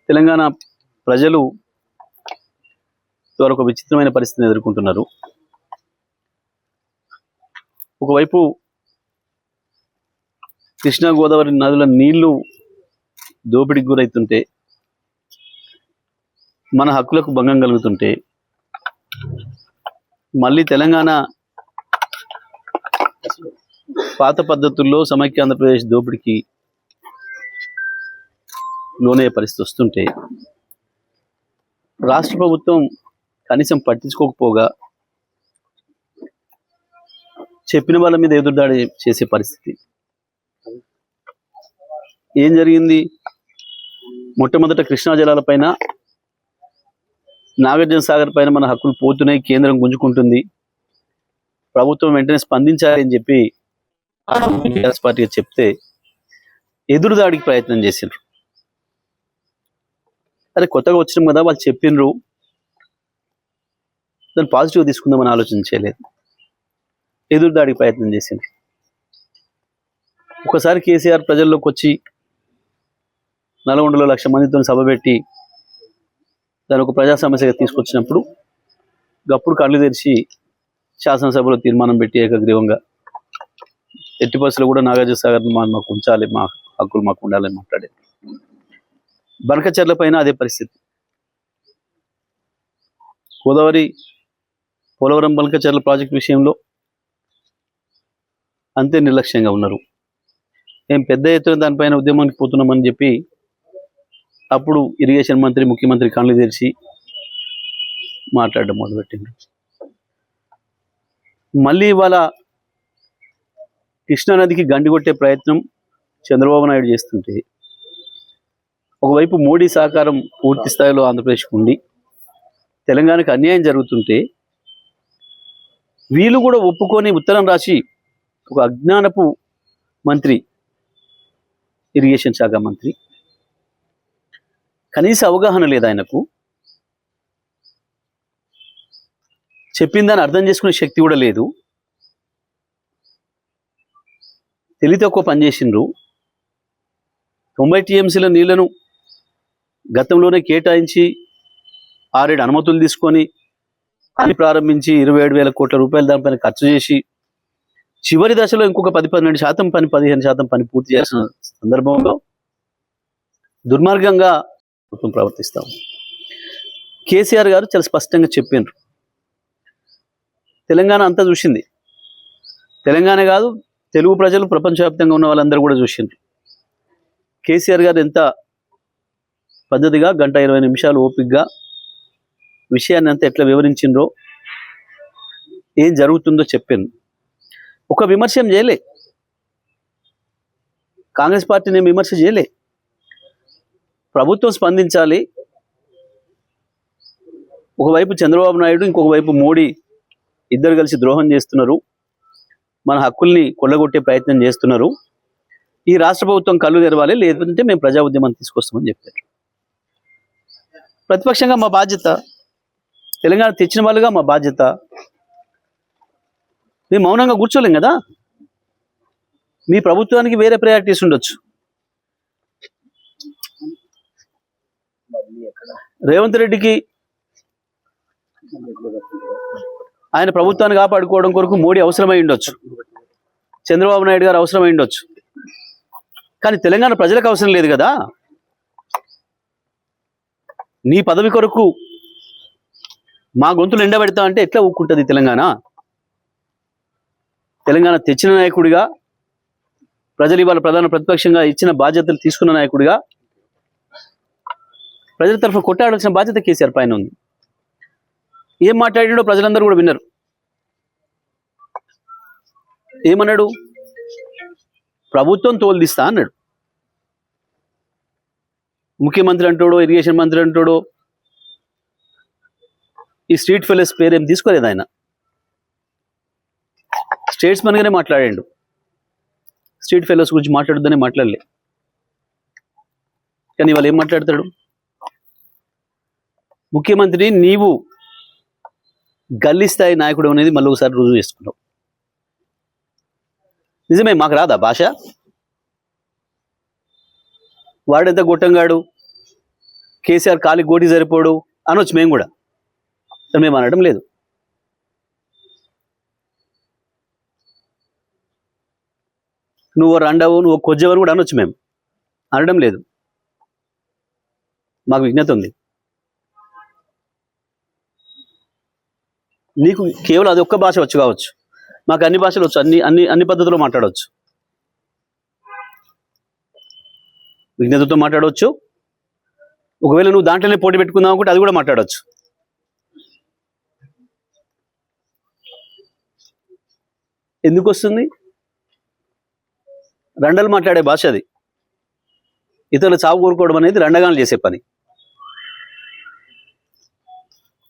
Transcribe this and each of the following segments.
తెలంగాణ ప్రజలు ఒక విచిత్రమైన పరిస్థితిని ఎదుర్కొంటున్నారు. ఒకవైపు కృష్ణా గోదావరి నదుల నీళ్లు దోపిడీకి గురవుతుంటే, మన హక్కులకు భంగం కలుగుతుంటే, మళ్ళీ తెలంగాణ పాత పద్ధతుల్లో సమైక్య ఆంధ్రప్రదేశ్ దోపిడీకి లోనే పరిస్థితి వస్తుంటే రాష్ట్ర ప్రభుత్వం కనీసం పట్టించుకోకపోగా చెప్పిన వాళ్ళ మీద ఎదురుదాడి చేసే పరిస్థితి. ఏం జరిగింది? మొట్టమొదట కృష్ణా జలాల పైన, నాగార్జున సాగర్ పైన మన హక్కులు పోతున్నాయి, కేంద్రం గుంజుకుంటుంది, ప్రభుత్వం వెంటనే స్పందించాలి అని చెప్పి టీఆర్ఎస్ పార్టీగా చెప్తే ఎదురుదాడికి ప్రయత్నం చేసిండ్రు. అరే కొత్తగా వచ్చినాం కదా, వాళ్ళు చెప్పిండ్రు, దాన్ని పాజిటివ్గా తీసుకుందామని ఆలోచన చేయలేదు, ఎదురుదాడికి ప్రయత్నం చేసిండ్రు. ఒకసారి కేసీఆర్ ప్రజల్లోకి వచ్చి నల్గొండలో 1,00,000 మందితో సభ పెట్టి దాని ఒక ప్రజా సమస్యగా తీసుకొచ్చినప్పుడు గప్పుడు కళ్ళు తెరిచి శాసనసభలో తీర్మానం పెట్టి ఏకగ్రీవంగా ఎట్టి పరిస్థితుల్లో కూడా నాగార్జున సాగర్ మాకు ఉంచాలి, మా హక్కులు మాకు ఉండాలని మాట్లాడేది. బనకచెర్ల పైన అదే పరిస్థితి. గోదావరి పోలవరం బనకచెర్ల ప్రాజెక్టు విషయంలో అంతే నిర్లక్ష్యంగా ఉన్నారు. ఏం పెద్ద ఎత్తున దానిపైన ఉద్యమానికి పోతున్నామని చెప్పి అప్పుడు ఇరిగేషన్ మంత్రి, ముఖ్యమంత్రి కళ్ళు తెరిచి మాట్లాడడం మొదలుపెట్టింది. మళ్ళీ ఇవాళ కృష్ణానదికి గండి కొట్టే ప్రయత్నం చంద్రబాబు నాయుడు చేస్తుంటే, ఒకవైపు మోడీ సహకారం పూర్తి స్థాయిలో ఆంధ్రప్రదేశ్కి ఉండి తెలంగాణకు అన్యాయం జరుగుతుంటే వీళ్ళు కూడా ఒప్పుకొని ఉత్తరం రాసి ఒక అజ్ఞానపు మంత్రి, ఇరిగేషన్ శాఖ మంత్రి, కనీస అవగాహన లేదు ఆయనకు, చెప్పిందని అర్థం చేసుకునే శక్తి కూడా లేదు, తెలివి తక్కువ పనిచేసిండ్రు. 90 టీఎంసీల నీళ్లను గతంలోనే కేటాయించి 6-7 అనుమతులు తీసుకొని పని ప్రారంభించి 27,000 కోట్ల రూపాయలు దానిపైన ఖర్చు చేసి చివరి దశలో ఇంకొక 10-12% పని, 15% పని పూర్తి చేసిన సందర్భంలో దుర్మార్గంగా ప్రభుత్వం ప్రవర్తిస్తాం. కేసీఆర్ గారు చాలా స్పష్టంగా చెప్పిండ్రు. తెలంగాణ అంతా చూసింది, తెలంగాణ కాదు తెలుగు ప్రజలు ప్రపంచవ్యాప్తంగా ఉన్న వాళ్ళందరూ కూడా చూసిండ్రు. కేసీఆర్ గారు ఎంత పద్ధతిగా 1:20 నిమిషాలు ఓపికగా విషయాన్ని అంతా ఎట్లా వివరించిండ్రో, ఏం జరుగుతుందో చెప్పింది. ఒక విమర్శం చేయలే, కాంగ్రెస్ పార్టీని విమర్శ చేయలే. ప్రభుత్వం స్పందించాలి, ఒకవైపు చంద్రబాబు నాయుడు, ఇంకొక వైపు మోడీ ఇద్దరు కలిసి ద్రోహం చేస్తున్నారు, మన హక్కుల్ని కొల్లగొట్టే ప్రయత్నం చేస్తున్నారు, ఈ రాష్ట్ర ప్రభుత్వం కళ్ళు తెరవాలి, లేదంటే మేము ప్రజా ఉద్యమాన్ని తీసుకొస్తామని చెప్పారు. ప్రతిపక్షంగా మా బాధ్యత, తెలంగాణ తెచ్చిన వాళ్ళుగా మా బాధ్యత. మేము మౌనంగా కూర్చోలేం కదా. మీ ప్రభుత్వానికి వేరే ప్రయారిటీస్ ఉండొచ్చు. రేవంత్ రెడ్డికి ఆయన ప్రభుత్వాన్ని కాపాడుకోవడం కొరకు మోడీ అవసరమై ఉండొచ్చు, చంద్రబాబు నాయుడు గారు అవసరమై ఉండొచ్చు, కానీ తెలంగాణ ప్రజలకు అవసరం లేదు కదా. నీ పదవి కొరకు మా గొంతులు ఎండబెడతా అంటే ఎట్లా ఊక్కుంటుంది తెలంగాణ? తెలంగాణ తెచ్చిన నాయకుడిగా, ప్రజలు ఇవాళ ప్రధాన ప్రతిపక్షంగా ఇచ్చిన బాధ్యతలు తీసుకున్న నాయకుడిగా ప్రజల తరఫున కొట్టాడాల్సిన బాధ్యత కేసీఆర్ పైన ఉంది. ఏం మాట్లాడినాడో ప్రజలందరూ కూడా విన్నారు. ఏమన్నాడు? ప్రభుత్వం తోలుదిస్తా అన్నాడు. ముఖ్యమంత్రి అంటాడో, ఇరిగేషన్ మంత్రి అంటాడో, ఈ స్ట్రీట్ ఫెలోస్ పేరేం తీసుకోలేదు. ఆయన స్టేట్స్మెన్గానే మాట్లాడాడు, స్ట్రీట్ ఫెలోస్ గురించి మాట్లాడొద్దనే మాట్లాడలే. కానీ వాళ్ళు ఏం మాట్లాడతాడు? ముఖ్యమంత్రి నీవు గల్లీ స్థాయి నాయకుడు అనేది మళ్ళీ ఒకసారి రుజువు చేసుకున్నావు. నిజమే, మాకు రాదా భాష? వాడెంత గొట్టంగాడు, కేసీఆర్ కాలికి గోటి సరిపోడు అనొచ్చు మేము కూడా, మేము అనడం లేదు. నువ్వు రండవు, నువ్వు కొజ్జవని కూడా అనొచ్చు, మేము అనడం లేదు. మాకు విజ్ఞత ఉంది. నీకు కేవలం అది ఒక్క భాష వచ్చు కావచ్చు, మాకు అన్ని భాషలు వచ్చు, అన్ని పద్ధతుల్లో మాట్లాడవచ్చు. విజ్ఞతతో మాట్లాడవచ్చు. ఒకవేళ నువ్వు దాంట్లోనే పోటీ పెట్టుకుందాం అనుకుంటే అది కూడా మాట్లాడవచ్చు. ఎందుకు వస్తుంది? రండలు మాట్లాడే భాష అది. ఇతరులు చావు కోరుకోవడం అనేది రండగాలు చేసే పని,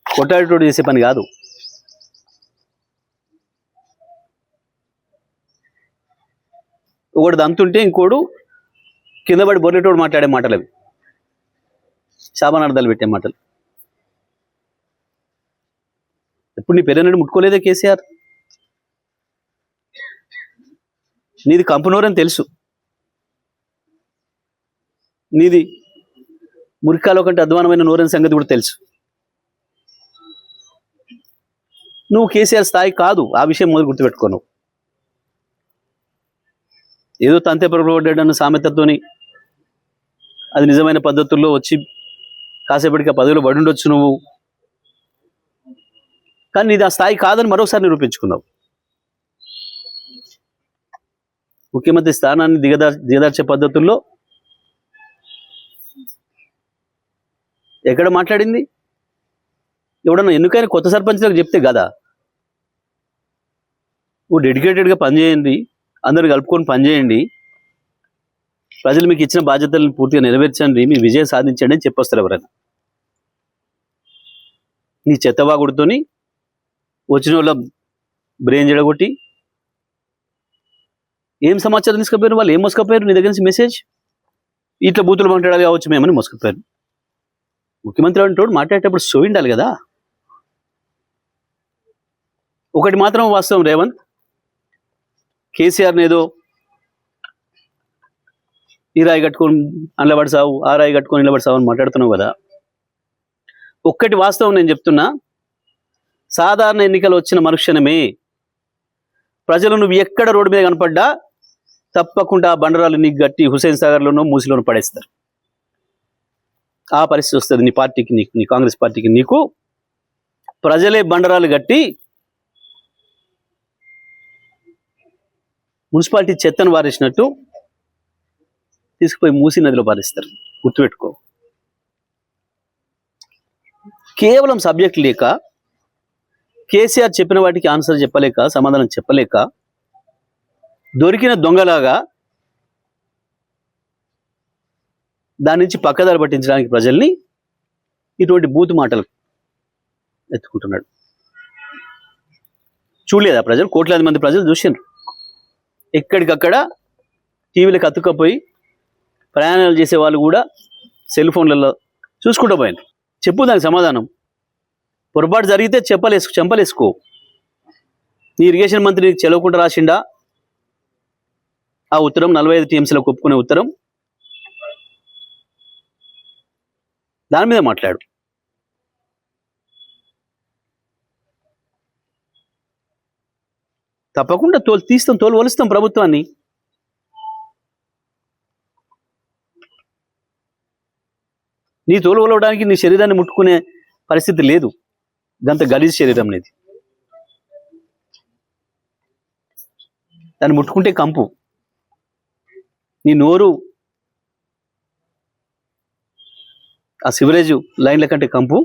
కొట్టాడేటోడు చేసే పని కాదు. ఒకటి దంతుంటే ఇంకోడు కింద పడి బొర్రెటోడు మాట్లాడే మాటలు అవి, శాపనార్థాలు పెట్టే మాటలు. ఎప్పుడు నీ పెళ్ళనని ముట్టుకోలేదే కేసీఆర్? నీది కంపనూరని తెలుసు, నీది మురికాలో కంటే అధ్వానమైన నూరని సంగతి కూడా తెలుసు. నువ్వు కేసీఆర్ స్థాయి కాదు, ఆ విషయం మొదలు గుర్తుపెట్టుకోను. ఏదో తంతే పొరపడ్డాడన్న సామెతతోని అది నిజమైన పద్ధతుల్లో వచ్చి కాసేపటికి ఆ పదవిలో పడి ఉండొచ్చు నువ్వు, కానీ నీది ఆ స్థాయి కాదని మరోసారి నిరూపించుకున్నావు. ముఖ్యమంత్రి స్థానాన్ని దిగదార్చే పద్ధతుల్లో ఎక్కడ మాట్లాడింది? ఎవడన్నా ఎన్నికైన కొత్త సర్పంచ్లకు చెప్తే కదా, నువ్వు డెడికేటెడ్గా పనిచేయండి, అందరు కలుపుకొని పనిచేయండి, ప్రజలు మీకు ఇచ్చిన బాధ్యతలను పూర్తిగా నెరవేర్చండి, మీ విజయం సాధించండి అని చెప్పొస్తారు ఎవరైనా. నీ చెత్తవాగుడితోని వచ్చిన వాళ్ళ బ్రెయిన్ జడగొట్టి ఏం సమాచారం తీసుకుపోయారు, వాళ్ళు ఏం మోసుకపోయారు నీ దగ్గర నుంచి మెసేజ్? ఇట్లా బూతులు మాట్లాడాలి కావచ్చు మేమని మోసుకపోయారు. ముఖ్యమంత్రి అంటోడు మాట్లాడేటప్పుడు సో ఉండాలి కదా. ఒకటి మాత్రం వాస్తవం రేవంత్, కేసీఆర్ని ఏదో ఈ రాయి కట్టుకొని అండ్లబడిసావు, ఆ రాయి కట్టుకొని నిలబడిసావు అని మాట్లాడుతున్నావు కదా. ఒక్కటి వాస్తవం నేను చెప్తున్నా, సాధారణ ఎన్నికలు వచ్చిన మరుక్షణమే ప్రజలు నువ్వు ఎక్కడ రోడ్డు మీద కనపడ్డా తప్పకుండా బండరాలు నీకు గట్టి హుసేన్ సాగర్లోనో మూసిలోనో పడేస్తారు. ఆ పరిస్థితి వస్తుంది నీ పార్టీకి, నీకు, నీ కాంగ్రెస్ పార్టీకి. నీకు ప్రజలే బండరాలు గట్టి మున్సిపాలిటీ చెత్తను వారేసినట్టు తీసుకుపోయి మూసీ నదిలో పారేస్తారు. గుర్తుపెట్టుకో. కేవలం సబ్జెక్ట్ లేక, కేసీఆర్ చెప్పిన వాటికి ఆన్సర్ చెప్పలేక, సమాధానం చెప్పలేక, దొరికిన దొంగలాగా దాని నుంచి పక్కదారి పట్టించడానికి ప్రజల్ని ఇటువంటి బూతు మాటలు ఎత్తుకుంటున్నాడు. చూడలేదా ప్రజలు? కోట్లాది మంది ప్రజలు చూసిండ్రు. ఎక్కడికక్కడ టీవీలకు అతుక్కపోయి ప్రయాణాలు చేసే వాళ్ళు కూడా సెల్ ఫోన్లలో చూసుకుంటూ పోయినారు. చెప్పు దానికి సమాధానం. పొరపాటు జరిగితే చెంపలేసుకో. నీ ఇరిగేషన్ మంత్రి నీకు చెలవకుండా రాసిండా ఆ ఉత్తరం? 45 టీఎంసీలకు ఒప్పుకునే ఉత్తరం, దాని మీద మాట్లాడు. తప్పకుండా తోలు వలుస్తాం ప్రభుత్వాన్ని. నీ తోలు వలవడానికి నీ శరీరాన్ని ముట్టుకునే పరిస్థితి లేదు. గంత గలీజ్ శరీరం అనేది. దాన్ని ముట్టుకుంటే కంపు. నీ నోరు ఆ సివరేజ్ లైన్ల కంటే కంపు.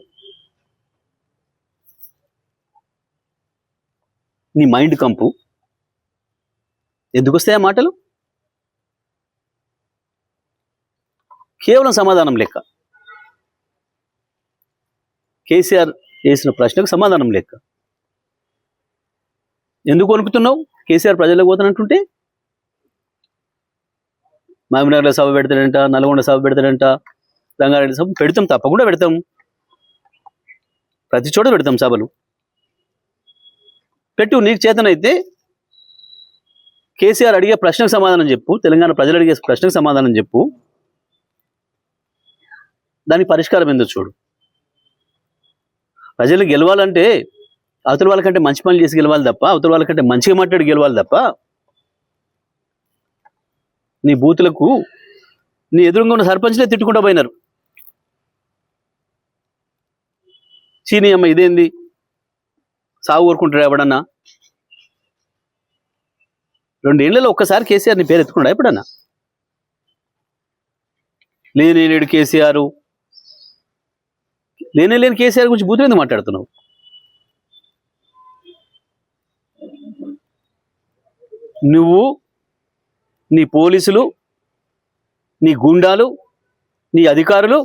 నీ మైండ్ కంపు. ఎందుకు వస్తాయి ఆ మాటలు? కేవలం సమాధానం లెక్క. కేసీఆర్ వేసిన ప్రశ్నకు సమాధానం లెక్క. ఎందుకు వణుకుతున్నావు? కేసీఆర్ ప్రజలకు పోతానంటుంటే మహబూబ్నగర్లో సభ పెడతాడంట, నల్గొండ సభ పెడతాడంట, రంగారెడ్డి సభ పెడతాం, తప్పకుండా పెడతాం. ప్రతి చోట పెడతాం సభలు. పెట్టు. నీకు చేతనైతే కేసీఆర్ అడిగే ప్రశ్నకు సమాధానం చెప్పు. తెలంగాణ ప్రజలు అడిగే ప్రశ్నకు సమాధానం చెప్పు. దానికి పరిష్కారం ఏందో చూడు. ప్రజలు గెలవాలంటే అవతల వాళ్ళకంటే మంచి పనులు చేసి గెలవాలి తప్ప, అవతల వాళ్ళకంటే మంచిగా మాట్లాడి గెలవాలి తప్ప, నీ బూతులకు నీ ఎదురుగా ఉన్న సర్పంచ్లే తిట్టుకుంటూ పోయినారు. చీనీ అమ్మ ఇదేంది, సాగు కోరుకుంటాడు ఎవడన్నా? 2 ఏళ్లలో ఒక్కసారి కేసీఆర్ నీ పేరు ఎత్తుకున్నాడా ఎప్పుడన్నా? లేని కేసీఆర్, లేని కేసీఆర్ గురించి బూతులు ఎందుకు మాట్లాడుతున్నావు? నువ్వు, నీ పోలీసులు, నీ గుండాలు, నీ అధికారులు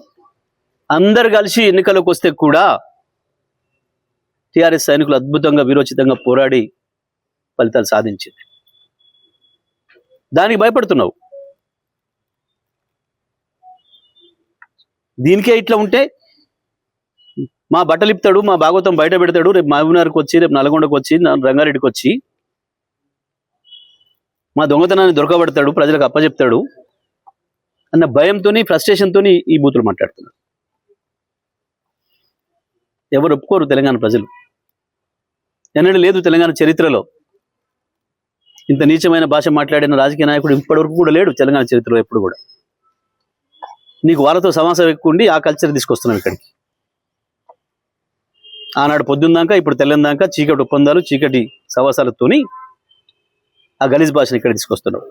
అందరు కలిసి ఎన్నికలకు వస్తే కూడా టీఆర్ఎస్ సైనికులు అద్భుతంగా వీరోచితంగా పోరాడి ఫలితాలు సాధించింది. దానికి భయపడుతున్నావు. దీనికే ఇట్లా ఉంటే మా బట్టలు ఇప్పుతాడు, మా భాగవతం బయట పెడతాడు, రేపు మహబూబ్నగర్కి వచ్చి, రేపు నల్గొండకు వచ్చి, రంగారెడ్డికి వచ్చి మా దొంగతనాన్ని దొరకబడతాడు, ప్రజలకు అప్పచెప్తాడు అన్న భయంతో, ఫ్రస్ట్రేషన్తో ఈ బూతులు మాట్లాడుతున్నారు. ఎవరు ఒప్పుకోరు తెలంగాణ ప్రజలు. ఎన్నడూ లేదు తెలంగాణ చరిత్రలో ఇంత నీచమైన భాష మాట్లాడిన రాజకీయ నాయకుడు ఇప్పటివరకు కూడా లేడు తెలంగాణ చరిత్రలో ఎప్పుడు కూడా. నీకు వాళ్ళతో సమాసం ఎక్కువ ఉండి ఆ కల్చర్ తీసుకొస్తున్నావు ఇక్కడికి. ఆనాడు పొద్దున్నాక ఇప్పుడు తెల్లందాక చీకటి ఒప్పందాలు, చీకటి సవాసాలతోని ఆ గలీజ్ భాషను ఇక్కడ తీసుకొస్తున్నావు.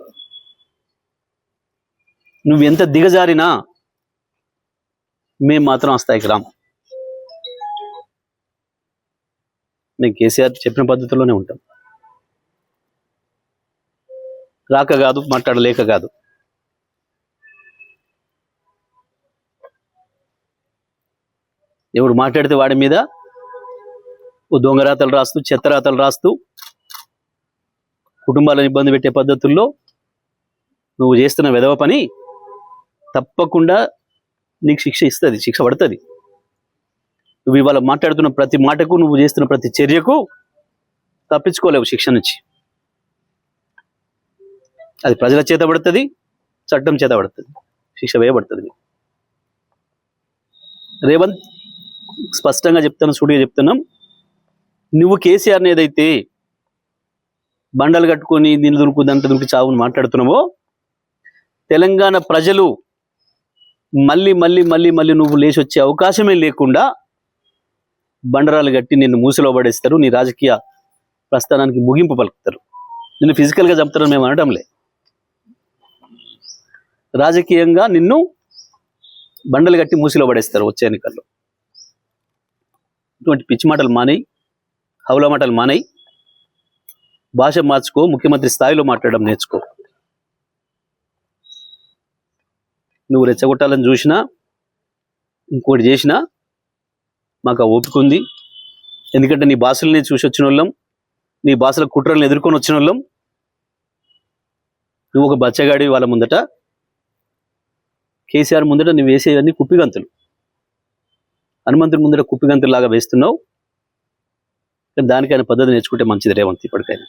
నువ్వు ఎంత దిగజారినా మేము మాత్రం ఆ స్థాయికి రాము. మేము కేసీఆర్ చెప్పిన పద్ధతిలోనే ఉంటాం. రాక కాదు, మాట్లాడలేక కాదు. ఎవడు మాట్లాడితే వాడి మీద ఓ దొంగరాతలు రాస్తూ, చెత్తరాతలు రాస్తూ, కుటుంబాలను ఇబ్బంది పెట్టే పద్ధతుల్లో నువ్వు చేస్తున్న వెధవ పని తప్పకుండా నీకు శిక్ష ఇస్తుంది, శిక్ష పడుతుంది. నువ్వు ఇవాళ మాట్లాడుతున్న ప్రతి మాటకు, నువ్వు చేస్తున్న ప్రతి చర్యకు తప్పించుకోలేవు శిక్ష నుంచి. అది ప్రజల చేత పడుతుంది, చట్టం చేత పడుతుంది, శిక్ష వేయబడుతుంది. రేవంత్ స్పష్టంగా చెప్తాను, సూటిగా చెప్తున్నాం, నువ్వు కేసీఆర్ని ఏదైతే బండలు కట్టుకొని దీన్ని దురుకు దంట దురికి చావుని మాట్లాడుతున్నావో, తెలంగాణ ప్రజలు మళ్ళీ మళ్ళీ మళ్ళీ మళ్ళీ నువ్వు లేచి వచ్చే అవకాశమే లేకుండా బండరాలు కట్టి నిన్ను మూసిలో పడేస్తారు. నీ రాజకీయ ప్రస్థానానికి ముగింపు పలుకుతారు. నిన్ను ఫిజికల్గా చంపుతారని మేము అనడంలే, రాజకీయంగా నిన్ను బండలు కట్టి మూసిలో పడేస్తారు వచ్చే ఎన్నికల్లో. ఇటువంటి పిచ్చి మాటలు మానేయి, హౌలా మాటలు మానేయి, భాష మార్చుకో, ముఖ్యమంత్రి స్థాయిలో మాట్లాడడం నేర్చుకో. నువ్వు రెచ్చగొట్టాలని చూసినా, ఇంకోటి చేసినా మాకు ఆ ఓపిక ఉంది. ఎందుకంటే నీ భాషల్ని చూసి వచ్చిన వాళ్ళం, నీ భాషల కుట్రలను ఎదుర్కొని వచ్చిన వాళ్ళం. నువ్వు ఒక బచ్చగాడి వాళ్ళ ముందట, కేసీఆర్ ముందట నువ్వు వేసేవన్నీ కుప్పిగంతులు. హనుమంతుడి ముందట కుప్పిగంతులు లాగా వేస్తున్నావు. దానికైనా పద్ధతి నేర్చుకుంటే మంచిది రేవంత్ ఇప్పటికైనా.